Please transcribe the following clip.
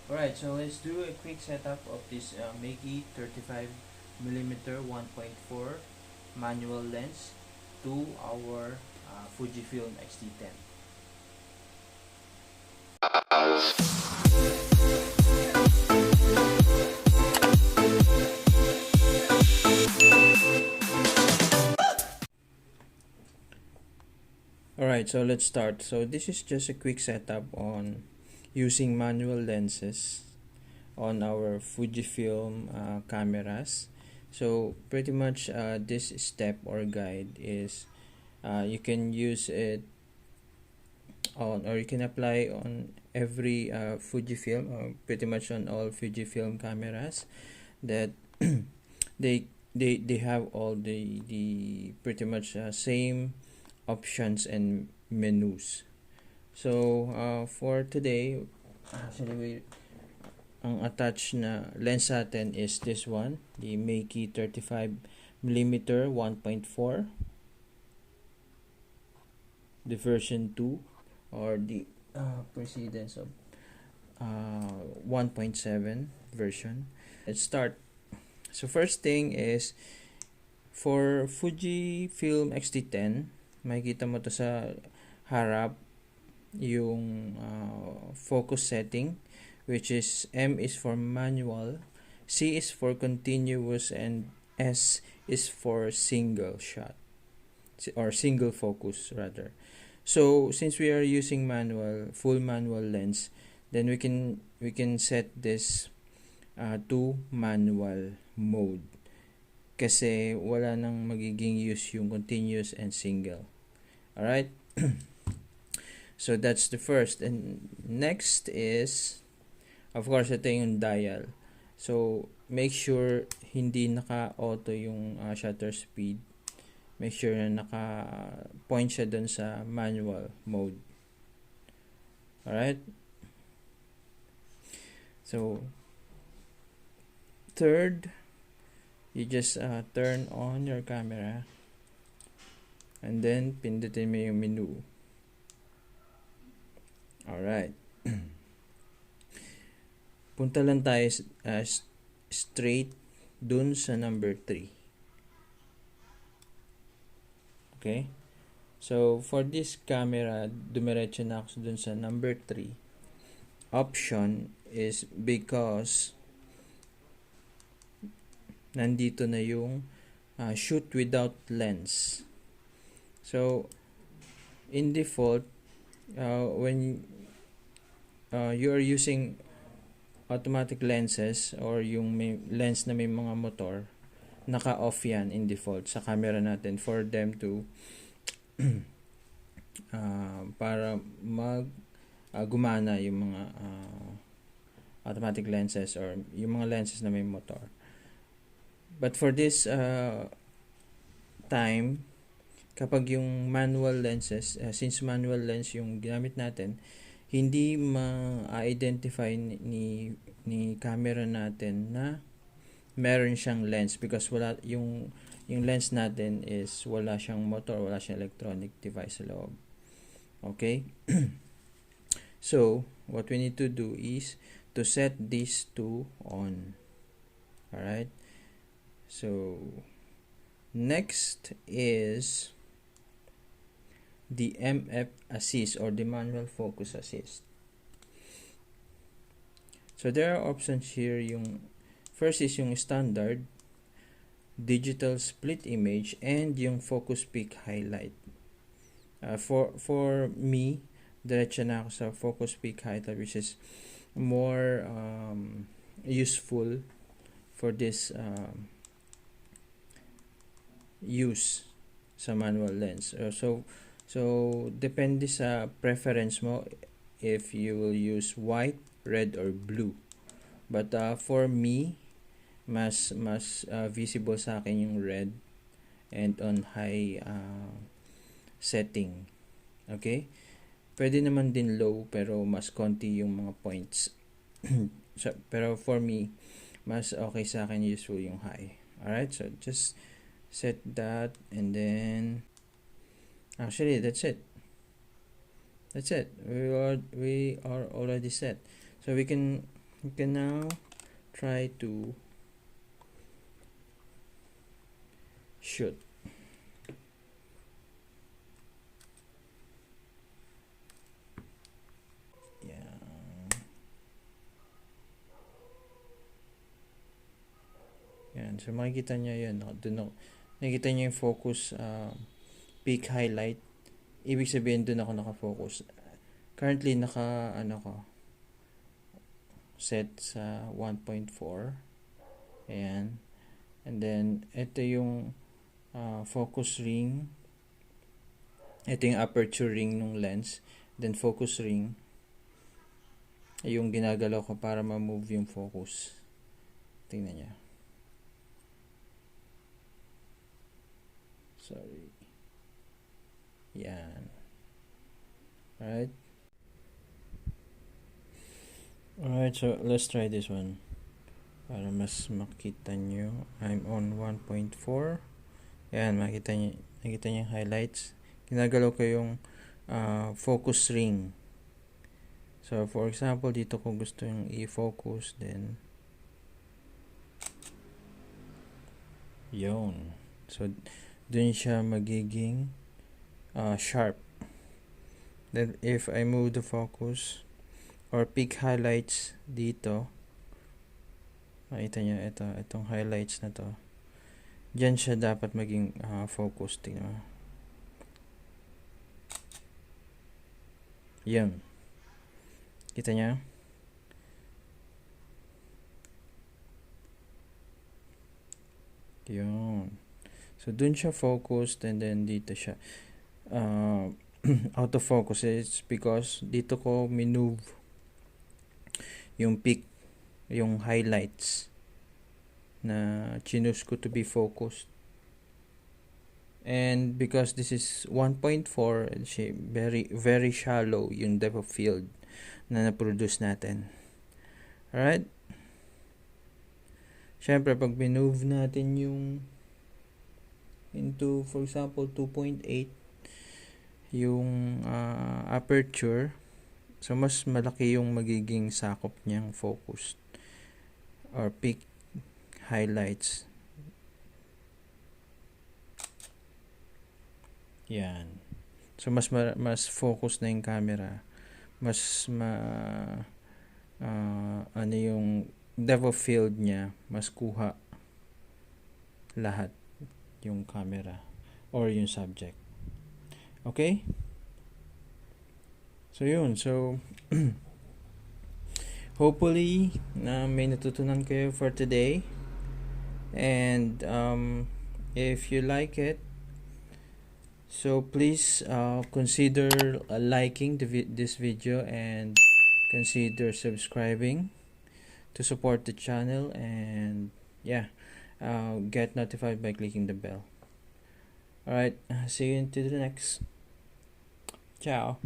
Alright, so let's do a quick setup of this Meiki 35mm 1.4 manual lens to our Fujifilm X-T10. Alright, so let's start. So this is just a quick setup on using manual lenses on our Fujifilm cameras. So pretty much this step or guide is you can use it on, or you can apply on every Fujifilm, or pretty much on all Fujifilm cameras that they have all the pretty much same options and menus. So for today, actually ang attached na lens natin is this one, the Meiki 35mm 1.4, the version 2, or the precedence of 1.7 version. Let's start. So first thing is, for Fujifilm X-T10, makikita mo to sa harap, yung focus setting, which is M is for manual, C is for continuous, and S is for single shot, or single focus rather. So since we are using full manual lens, then we can set this to manual mode, kasi wala nang magiging use yung continuous and single. Alright? So that's the first. And next is, of course, ito yung dial. So make sure hindi naka-auto yung shutter speed. Make sure na naka-point siya dun sa manual mode. Alright? So third, you just turn on your camera and then pindutin mo yung menu. Alright. Punta lang tayo straight dun sa number 3. Okay? So for this camera, dumiretso na ako dun sa number 3. Option is because nandito na yung shoot without lens. So in default, when you are using automatic lenses or yung may lens na may mga motor, naka-off yan in default sa camera natin for them to para gumana yung mga automatic lenses or yung mga lenses na may motor. But for this time, kapag yung manual lenses, since manual lens yung ginamit natin, hindi ma-identify ni camera natin na meron siyang lens, because wala yung lens natin is wala siyang motor, wala siyang electronic device sa loob. Okay? So what we need to do is to set these two on. Alright? So next is the MF assist, or the manual focus assist. So there are options here. Yung first is yung standard, digital split image, and yung focus peak highlight. For me, diretso na ako sa focus peak highlight, which is more useful for this use sa manual lens. So depende sa preference mo if you will use white, red, or blue. But for me, mas visible sa akin yung red and on high setting. Okay? Pwede naman din low, pero mas konti yung mga points. So, pero for me, mas okay sa akin useful yung high. Alright? So just set that, and then actually that's it. We are already set. So we can You can now try to shoot. Yeah. Yan. So, makikita nyo yun. No? Nakikita nyo yung focus, peak highlight. Ibig sabihin, doon ako nakafocus. Currently, set sa 1.4. Ayan. And then, ito yung focus ring. Ito yung aperture ring ng lens. Then, focus ring. Yung ginagalaw ko para ma-move yung focus. Tingnan niya. Sorry. Yan. Alright. Alright, so let's try this one. Para mas makita nyo. I'm on 1.4. Yan, makita nyo yung highlights. Ginagalaw ko yung focus ring. So, for example, dito ko gusto yung i-focus, then yun. So, dun siya magiging sharp. Then, if I move the focus or pick highlights dito, makita nyo, itong highlights na to. Diyan siya dapat maging focus. Tingnan mo. Yan. Kita niya? Yun. So, dun siya focused and then dito siya. Autofocus is because dito ko minove yung peak, yung highlights na choose ko to be focused. And because this is 1.4, very, very shallow yung depth of field na na-produce natin. Alright? Siyempre, pag minove natin yung into, for example, 2.8 yung aperture, so mas malaki yung magiging sakop niyang focus or peak highlights. Yan. So, mas focus na yung camera. Mas yung depth of field niya, mas kuha lahat yung camera or yung subject. Okay? So, yun. So, hopefully, may natutunan kayo for today. And, if you like it, so please consider liking this video and consider subscribing to support the channel, and yeah, get notified by clicking the bell. Alright, see you into the next. Ciao.